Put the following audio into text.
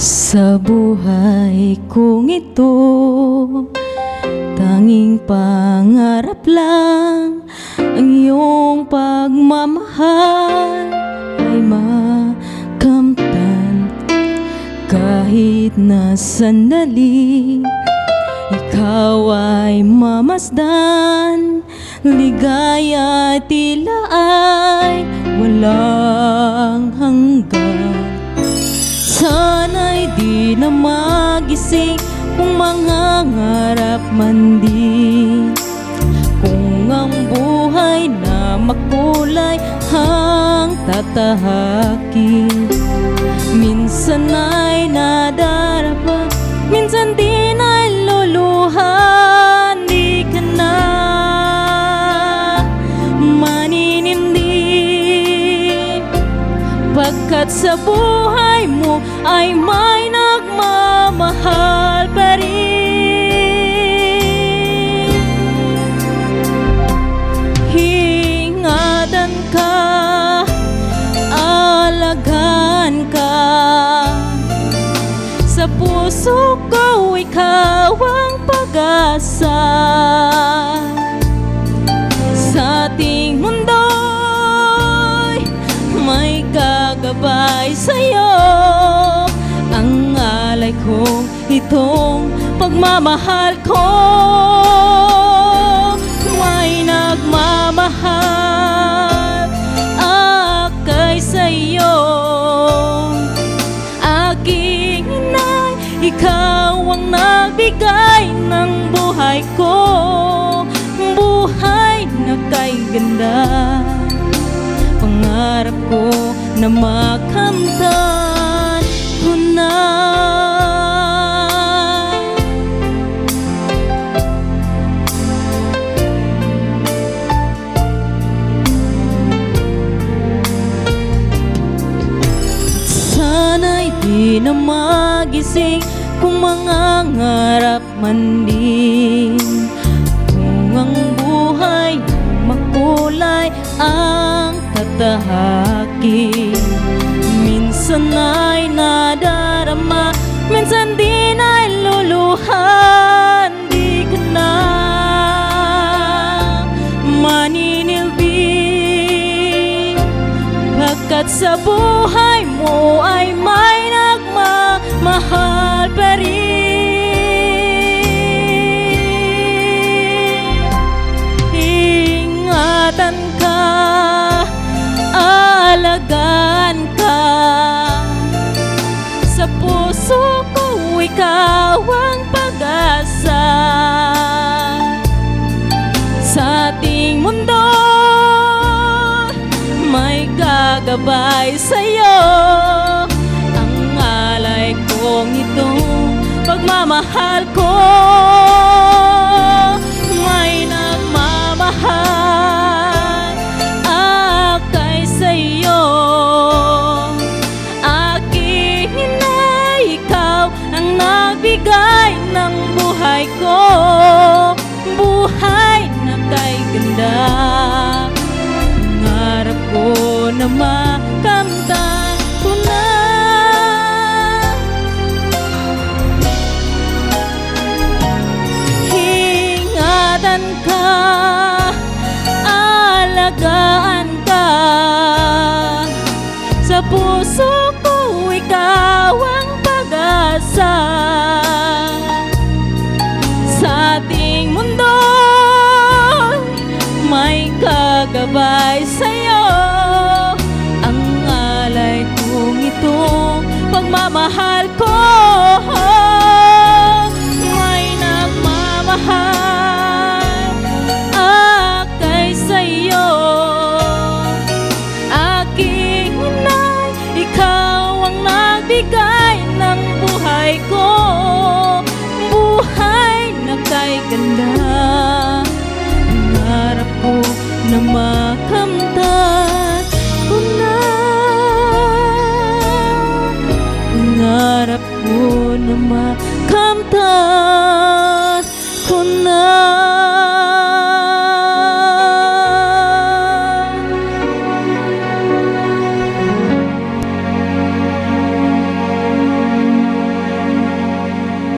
Sa buhay kong ito, tanging pangarap lang ang iyong pagmamahal ay makamtan. Kahit na sandali, ikaw ay mamasdan. Ligaya tila ay walang hanggan. Sana'y di na magising kung mangangarap man din, kung ang buhay na makulay ang tatahakin. Minsan ay nadarapa, minsan din ay luluhan. Di ka na maninindig, pagkat sa buhay mo ay may nagmamahal pa rin. Ingatan ka, alagaan ka, sa puso ko ikaw ang pag-asa. Sa ating mundo'y may gagabay sa'yo. Ang alay ko, itong pagmamahal ko, may nagmamahal akay sa'yo. Aking inay, ikaw ang nagbigay ng buhay ko, buhay na kay ganda. Pangarap ko na makamtan ko na. Sana'y di na magising kung mangangarap man din, kung ang buhay makulay ang tatahakin. Minsan ay nadarama, minsan din ay luluhan. Di ka na maninilbi, pagkat sa buhay mo ay may nagmamahal pa rin. Ingatan ka, alagaan ka, sa puso ko ikaw ang pag-asa. Sa ating mundo may gagabay sa'yo. Ang alay kong itong pagmamahal ko, may nagmamahal akay sa'yo. Aking inay, ikaw ang nagbigay ng buhay ko, buhay na kay ganda. Pangarap ko na makamtan ko na. Ingatan ka, alagaan ka, sa puso ko ikaw ang pag-asa. Sa ating mundo may kagabay sa'yo. Ang alay kong itong pagmamahal ko, may nagmamahal akay sa'yo. Aking inay, ikaw ang nagbigay ng buhay ko, buhay na kay ganda. Pangarap ko na makamtan ko na. Pangarap ko na makamtan